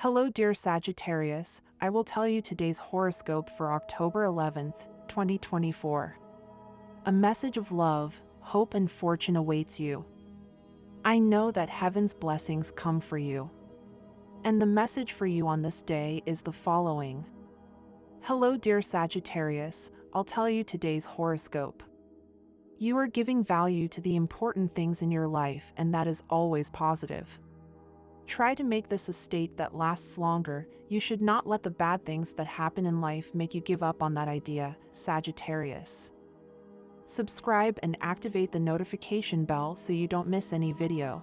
Hello, dear Sagittarius. I will tell you today's horoscope for October 11th, 2024. A message of love, hope, and fortune awaits you. I know that heaven's blessings come for you. And the message for you on this day is the following. Hello, dear Sagittarius. I'll tell you today's horoscope. You are giving value to the important things in your life, and that is always positive. Try to make this a state that lasts longer. You should not let the bad things that happen in life make you give up on that idea, Sagittarius. Subscribe and activate the notification bell so you don't miss any video.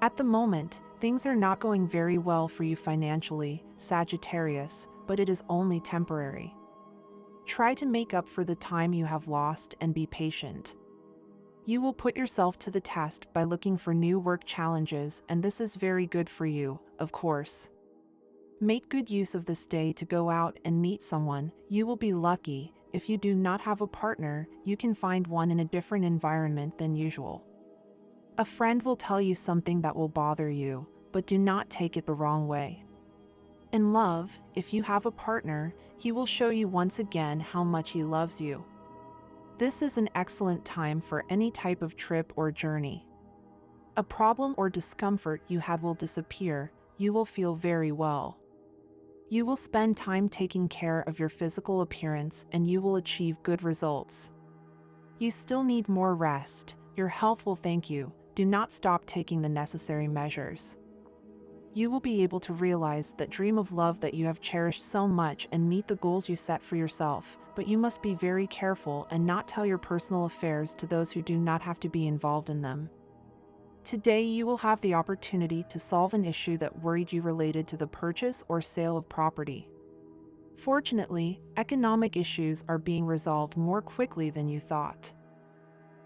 At the moment, things are not going very well for you financially, Sagittarius, but it is only temporary. Try to make up for the time you have lost and be patient. You will put yourself to the test by looking for new work challenges, and this is very good for you, of course. Make good use of this day to go out and meet someone. You will be lucky. If you do not have a partner, you can find one in a different environment than usual. A friend will tell you something that will bother you, but do not take it the wrong way. In love, if you have a partner, he will show you once again how much he loves you. This is an excellent time for any type of trip or journey. A problem or discomfort you had will disappear. You will feel very well. You will spend time taking care of your physical appearance, and you will achieve good results. You still need more rest. Your health will thank you. Do not stop taking the necessary measures. You will be able to realize that dream of love that you have cherished so much and meet the goals you set for yourself, but you must be very careful and not tell your personal affairs to those who do not have to be involved in them. Today you will have the opportunity to solve an issue that worried you related to the purchase or sale of property. Fortunately, economic issues are being resolved more quickly than you thought.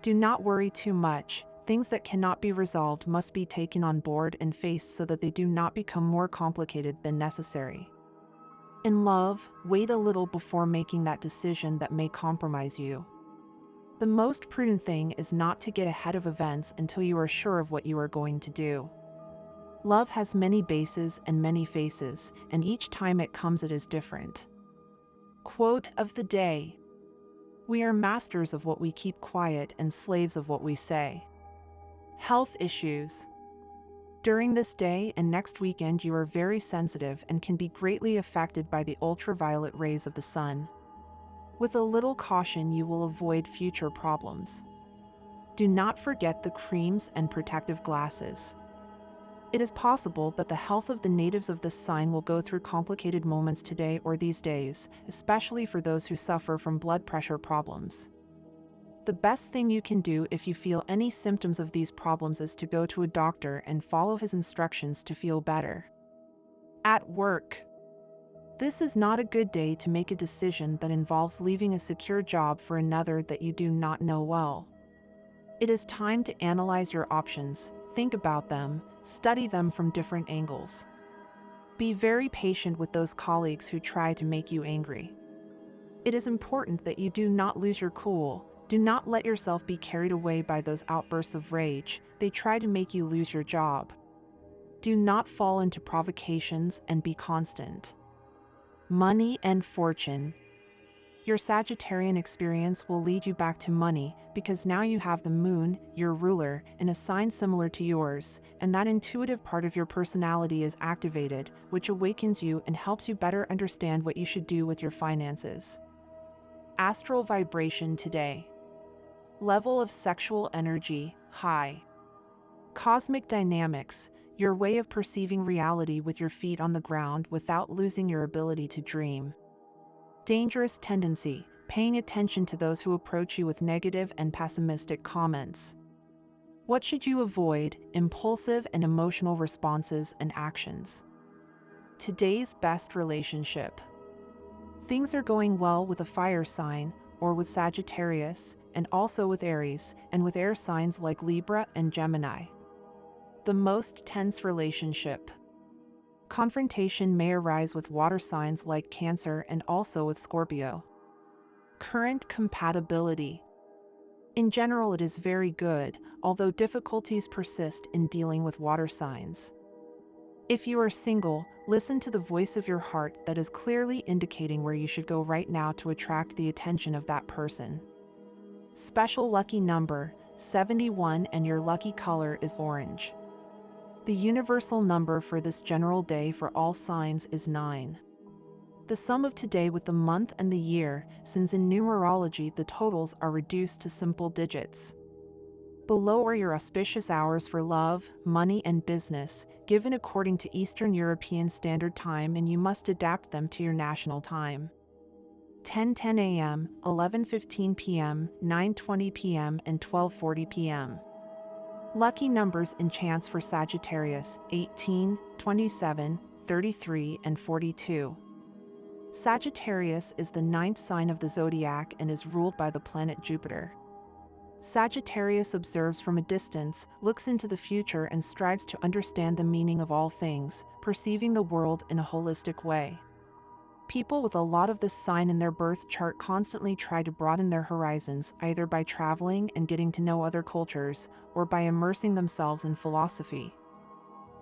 Do not worry too much. Things that cannot be resolved must be taken on board and faced so that they do not become more complicated than necessary. In love, wait a little before making that decision that may compromise you. The most prudent thing is not to get ahead of events until you are sure of what you are going to do. Love has many bases and many faces, and each time it comes it is different. Quote of the day: We are masters of what we keep quiet and slaves of what we say. Health issues. During this day and next weekend you are very sensitive and can be greatly affected by the ultraviolet rays of the sun. With a little caution you will avoid future problems. Do not forget the creams and protective glasses. It is possible that the health of the natives of this sign will go through complicated moments today or these days, especially for those who suffer from blood pressure problems. The best thing you can do if you feel any symptoms of these problems is to go to a doctor and follow his instructions to feel better. At work. This is not a good day to make a decision that involves leaving a secure job for another that you do not know well. It is time to analyze your options, think about them, study them from different angles. Be very patient with those colleagues who try to make you angry. It is important that you do not lose your cool. Do not let yourself be carried away by those outbursts of rage. They try to make you lose your job. Do not fall into provocations and be constant. Money and fortune. Your Sagittarian experience will lead you back to money because now you have the moon, your ruler, in a sign similar to yours, and that intuitive part of your personality is activated, which awakens you and helps you better understand what you should do with your finances. Astral vibration today. Level of sexual energy, high. Cosmic dynamics, your way of perceiving reality with your feet on the ground without losing your ability to dream. Dangerous tendency, paying attention to those who approach you with negative and pessimistic comments. What should you avoid? Impulsive and emotional responses and actions. Today's best relationship. Things are going well with a fire sign, or with Sagittarius, and also with Aries, and with air signs like Libra and Gemini. The most tense relationship. Confrontation may arise with water signs like Cancer and also with Scorpio. Current compatibility. In general, it is very good, although difficulties persist in dealing with water signs. If you are single, listen to the voice of your heart that is clearly indicating where you should go right now to attract the attention of that person. Special lucky number 71 and your lucky color is orange. The universal number for this general day for all signs is 9. The sum of today with the month and the year, since in numerology the totals are reduced to simple digits. Below are your auspicious hours for love, money and business, given according to Eastern European Standard Time, and you must adapt them to your national time. 10:10 a.m., 11:15 p.m., 9:20 p.m. and 12:40 p.m. Lucky numbers and chance for Sagittarius 18, 27, 33 and 42. Sagittarius is the 9th sign of the zodiac and is ruled by the planet Jupiter. Sagittarius observes from a distance, looks into the future and strives to understand the meaning of all things, perceiving the world in a holistic way. People with a lot of this sign in their birth chart constantly try to broaden their horizons, either by traveling and getting to know other cultures, or by immersing themselves in philosophy.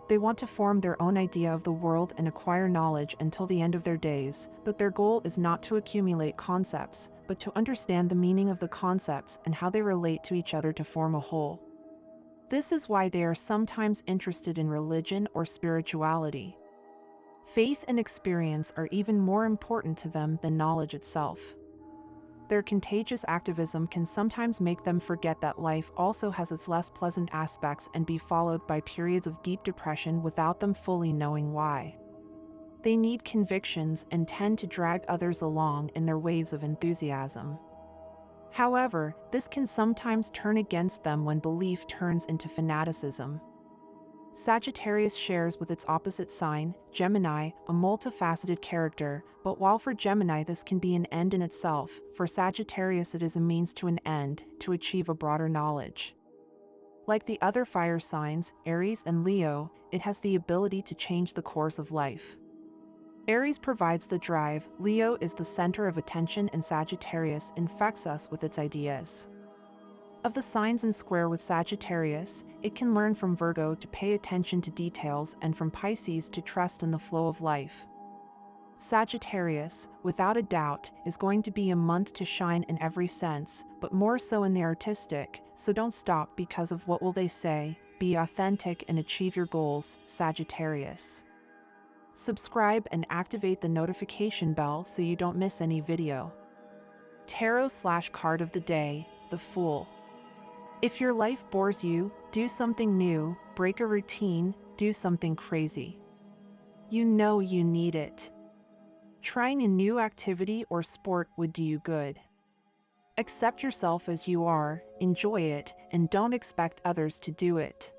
They want to form their own idea of the world and acquire knowledge until the end of their days, but their goal is not to accumulate concepts, but to understand the meaning of the concepts and how they relate to each other to form a whole. This is why they are sometimes interested in religion or spirituality. Faith and experience are even more important to them than knowledge itself. Their contagious activism can sometimes make them forget that life also has its less pleasant aspects and be followed by periods of deep depression without them fully knowing why. They need convictions and tend to drag others along in their waves of enthusiasm. However, this can sometimes turn against them when belief turns into fanaticism. Sagittarius shares with its opposite sign, Gemini, a multifaceted character, but while for Gemini this can be an end in itself, for Sagittarius it is a means to an end, to achieve a broader knowledge. Like the other fire signs, Aries and Leo, it has the ability to change the course of life. Aries provides the drive, Leo is the center of attention, and Sagittarius infects us with its ideas. Of the signs in square with Sagittarius, it can learn from Virgo to pay attention to details and from Pisces to trust in the flow of life. Sagittarius, without a doubt, is going to be a month to shine in every sense, but more so in the artistic, so don't stop because of what will they say. Be authentic and achieve your goals, Sagittarius. Subscribe and activate the notification bell so you don't miss any video. Tarot/card of the day, the Fool. If your life bores you, do something new, break a routine, do something crazy. You know you need it. Trying a new activity or sport would do you good. Accept yourself as you are, enjoy it, and don't expect others to do it.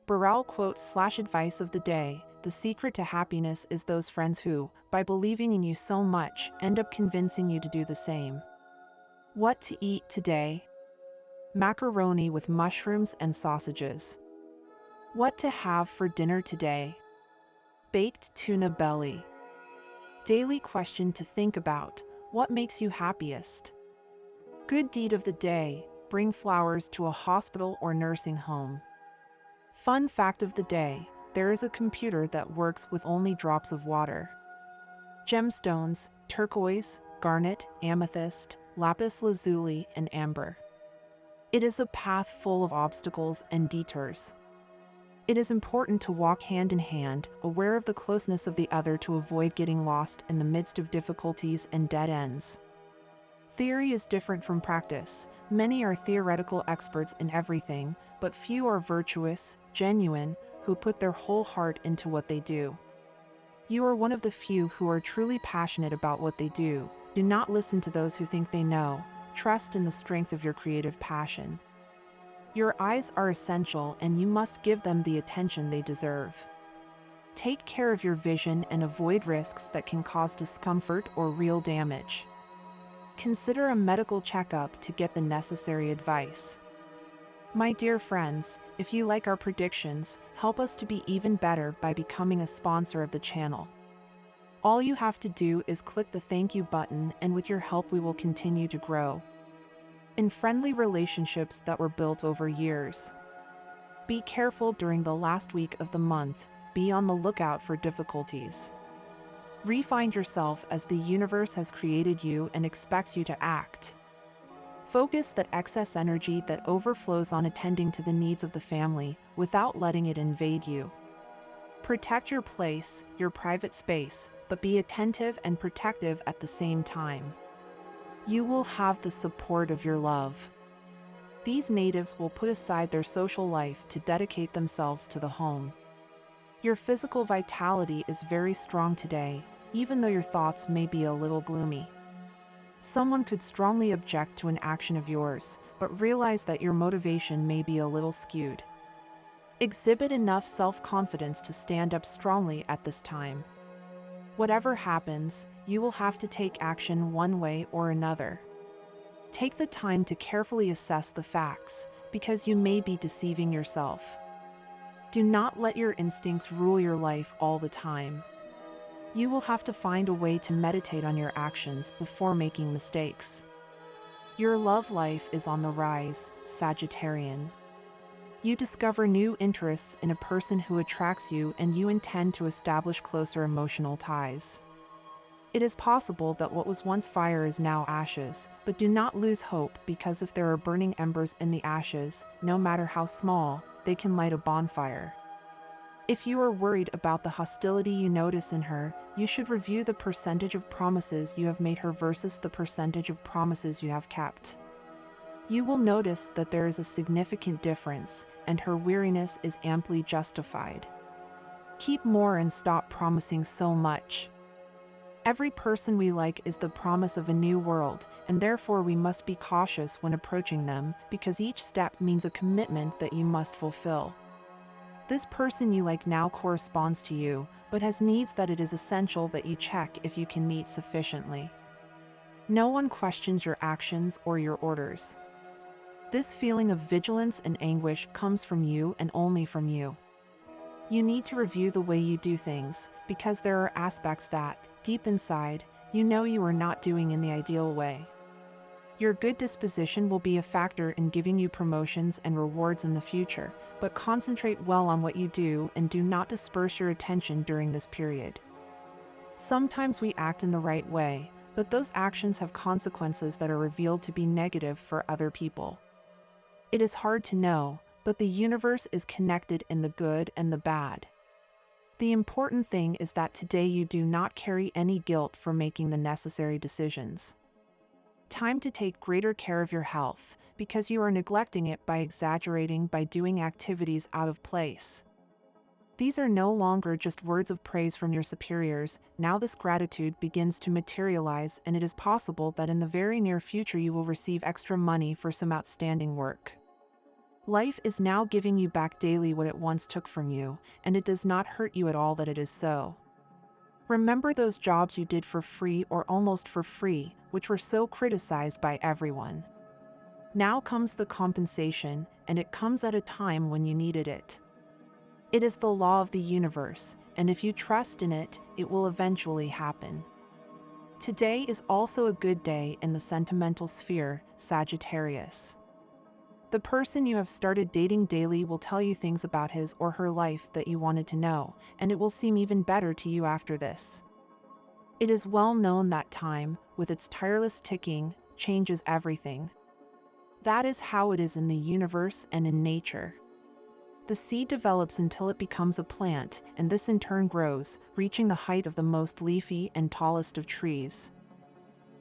Burrell quote/advice of the day: the secret to happiness is those friends who, by believing in you so much, end up convincing you to do the same. What to eat today? Macaroni with mushrooms and sausages. What to have for dinner today? Baked tuna belly. Daily question to think about: what makes you happiest? Good deed of the day: bring flowers to a hospital or nursing home. Fun fact of the day: there is a computer that works with only drops of water. Gemstones: turquoise, garnet, amethyst, lapis lazuli, and amber. It is a path full of obstacles and detours. It is important to walk hand in hand, aware of the closeness of the other to avoid getting lost in the midst of difficulties and dead ends. Theory is different from practice. Many are theoretical experts in everything, but few are virtuous, genuine, who put their whole heart into what they do. You are one of the few who are truly passionate about what they do. Do not listen to those who think they know. Trust in the strength of your creative passion. Your eyes are essential and you must give them the attention they deserve. Take care of your vision and avoid risks that can cause discomfort or real damage. Consider a medical checkup to get the necessary advice. My dear friends, if you like our predictions, help us to be even better by becoming a sponsor of the channel. All you have to do is click the thank you button, and with your help we will continue to grow in friendly relationships that were built over years. Be careful during the last week of the month, be on the lookout for difficulties. Refine yourself as the universe has created you and expects you to act. Focus that excess energy that overflows on attending to the needs of the family without letting it invade you. Protect your place, your private space, but be attentive and protective at the same time. You will have the support of your love. These natives will put aside their social life to dedicate themselves to the home. Your physical vitality is very strong today, even though your thoughts may be a little gloomy. Someone could strongly object to an action of yours, but realize that your motivation may be a little skewed. Exhibit enough self-confidence to stand up strongly at this time. Whatever happens, you will have to take action one way or another. Take the time to carefully assess the facts, because you may be deceiving yourself. Do not let your instincts rule your life all the time. You will have to find a way to meditate on your actions before making mistakes. Your love life is on the rise, Sagittarian. You discover new interests in a person who attracts you, and you intend to establish closer emotional ties. It is possible that what was once fire is now ashes, but do not lose hope, because if there are burning embers in the ashes, no matter how small, they can light a bonfire. If you are worried about the hostility you notice in her, you should review the percentage of promises you have made her versus the percentage of promises you have kept. You will notice that there is a significant difference, and her weariness is amply justified. Keep more and stop promising so much. Every person we like is the promise of a new world, and therefore we must be cautious when approaching them, because each step means a commitment that you must fulfill. This person you like now corresponds to you, but has needs that it is essential that you check if you can meet sufficiently. No one questions your actions or your orders. This feeling of vigilance and anguish comes from you and only from you. You need to review the way you do things, because there are aspects that, deep inside, you know you are not doing in the ideal way. Your good disposition will be a factor in giving you promotions and rewards in the future, but concentrate well on what you do and do not disperse your attention during this period. Sometimes we act in the right way, but those actions have consequences that are revealed to be negative for other people. It is hard to know, but the universe is connected in the good and the bad. The important thing is that today you do not carry any guilt for making the necessary decisions. Time to take greater care of your health, because you are neglecting it by exaggerating, by doing activities out of place. These are no longer just words of praise from your superiors. Now this gratitude begins to materialize, and it is possible that in the very near future you will receive extra money for some outstanding work. Life is now giving you back daily what it once took from you, and it does not hurt you at all that it is so. Remember those jobs you did for free or almost for free, which were so criticized by everyone. Now comes the compensation, and it comes at a time when you needed it. It is the law of the universe, and if you trust in it, it will eventually happen. Today is also a good day in the sentimental sphere, Sagittarius. The person you have started dating daily will tell you things about his or her life that you wanted to know, and it will seem even better to you after this. It is well known that time, with its tireless ticking, changes everything. That is how it is in the universe and in nature. The seed develops until it becomes a plant, and this in turn grows, reaching the height of the most leafy and tallest of trees.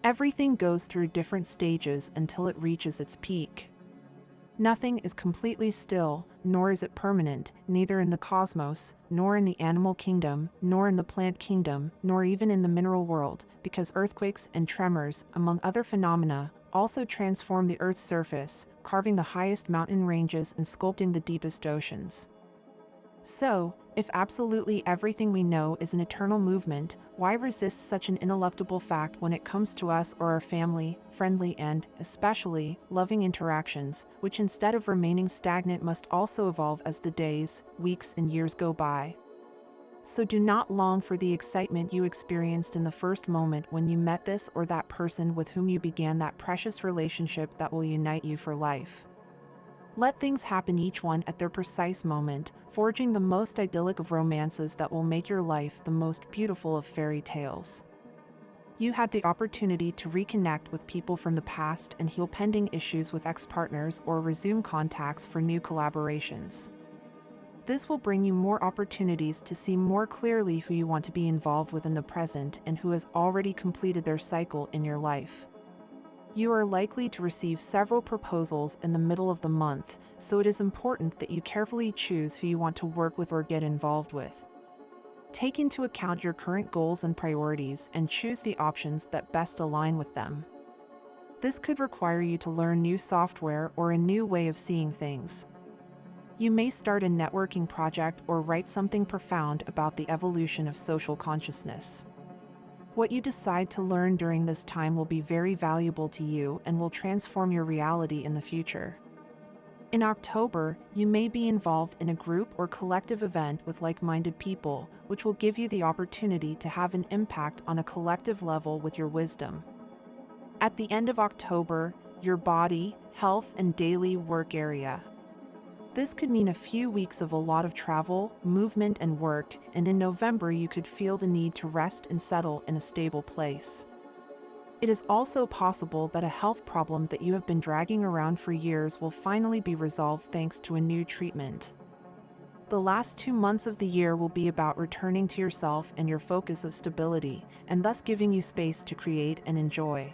Everything goes through different stages until it reaches its peak. Nothing is completely still, nor is it permanent, neither in the cosmos, nor in the animal kingdom, nor in the plant kingdom, nor even in the mineral world, because earthquakes and tremors, among other phenomena, also transform the Earth's surface, carving the highest mountain ranges and sculpting the deepest oceans. So, if absolutely everything we know is an eternal movement, why resist such an ineluctable fact when it comes to us or our family, friendly and, especially, loving interactions, which instead of remaining stagnant must also evolve as the days, weeks, and years go by? So do not long for the excitement you experienced in the first moment when you met this or that person with whom you began that precious relationship that will unite you for life. Let things happen, each one at their precise moment, forging the most idyllic of romances that will make your life the most beautiful of fairy tales. You had the opportunity to reconnect with people from the past and heal pending issues with ex-partners or resume contacts for new collaborations. This will bring you more opportunities to see more clearly who you want to be involved with in the present and who has already completed their cycle in your life. You are likely to receive several proposals in the middle of the month, so it is important that you carefully choose who you want to work with or get involved with. Take into account your current goals and priorities and choose the options that best align with them. This could require you to learn new software or a new way of seeing things. You may start a networking project or write something profound about the evolution of social consciousness. What you decide to learn during this time will be very valuable to you and will transform your reality in the future. In October, you may be involved in a group or collective event with like-minded people, which will give you the opportunity to have an impact on a collective level with your wisdom. At the end of October, your body, health, and daily work area. This could mean a few weeks of a lot of travel, movement, and work, and in November you could feel the need to rest and settle in a stable place. It is also possible that a health problem that you have been dragging around for years will finally be resolved thanks to a new treatment. The last 2 months of the year will be about returning to yourself and your focus of stability, and thus giving you space to create and enjoy.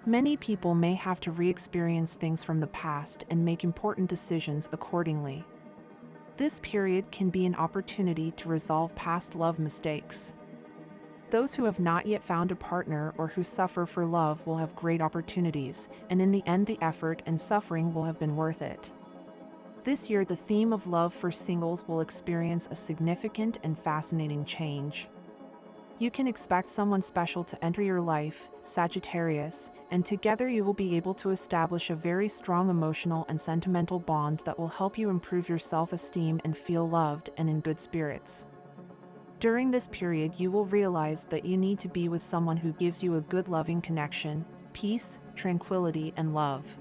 Many people may have to re-experience things from the past and make important decisions accordingly. This period can be an opportunity to resolve past love mistakes. Those who have not yet found a partner or who suffer for love will have great opportunities, and in the end the effort and suffering will have been worth it. This year the theme of love for singles will experience a significant and fascinating change. You can expect someone special to enter your life, Sagittarius, and together you will be able to establish a very strong emotional and sentimental bond that will help you improve your self-esteem and feel loved and in good spirits. During this period, you will realize that you need to be with someone who gives you a good loving connection, peace, tranquility, and love.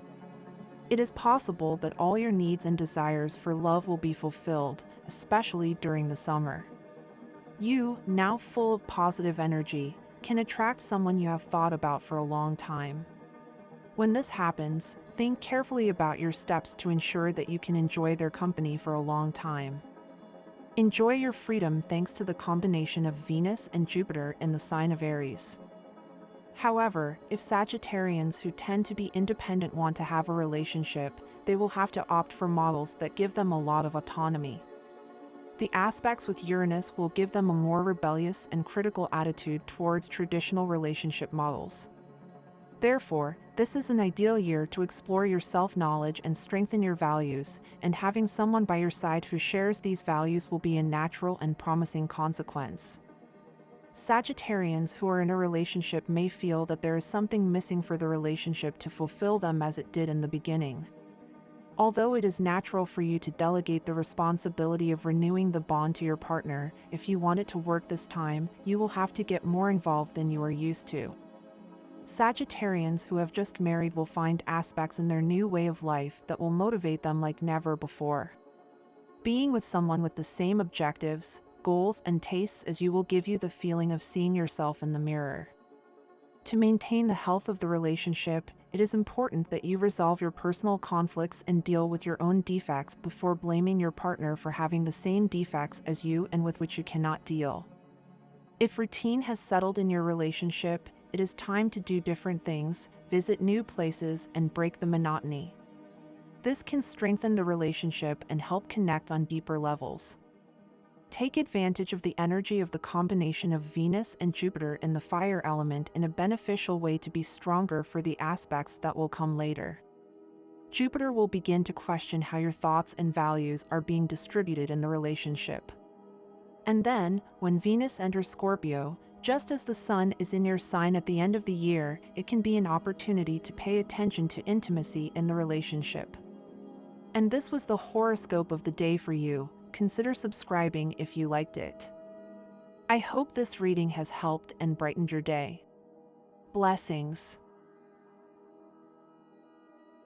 It is possible that all your needs and desires for love will be fulfilled, especially during the summer. You, now full of positive energy, can attract someone you have thought about for a long time. When this happens, think carefully about your steps to ensure that you can enjoy their company for a long time. Enjoy your freedom thanks to the combination of Venus and Jupiter in the sign of Aries. However, if Sagittarians who tend to be independent want to have a relationship, they will have to opt for models that give them a lot of autonomy. The aspects with Uranus will give them a more rebellious and critical attitude towards traditional relationship models. Therefore, this is an ideal year to explore your self-knowledge and strengthen your values, and having someone by your side who shares these values will be a natural and promising consequence. Sagittarians who are in a relationship may feel that there is something missing for the relationship to fulfill them as it did in the beginning. Although it is natural for you to delegate the responsibility of renewing the bond to your partner, if you want it to work this time, you will have to get more involved than you are used to. Sagittarians who have just married will find aspects in their new way of life that will motivate them like never before. Being with someone with the same objectives, goals, and tastes as you will give you the feeling of seeing yourself in the mirror. To maintain the health of the relationship, it is important that you resolve your personal conflicts and deal with your own defects before blaming your partner for having the same defects as you and with which you cannot deal. If routine has settled in your relationship, it is time to do different things, visit new places, and break the monotony. This can strengthen the relationship and help connect on deeper levels. Take advantage of the energy of the combination of Venus and Jupiter in the fire element in a beneficial way to be stronger for the aspects that will come later. Jupiter will begin to question how your thoughts and values are being distributed in the relationship. And then, when Venus enters Scorpio, just as the Sun is in your sign at the end of the year, it can be an opportunity to pay attention to intimacy in the relationship. And this was the horoscope of the day for you. Consider subscribing if you liked it. I hope this reading has helped and brightened your day. Blessings.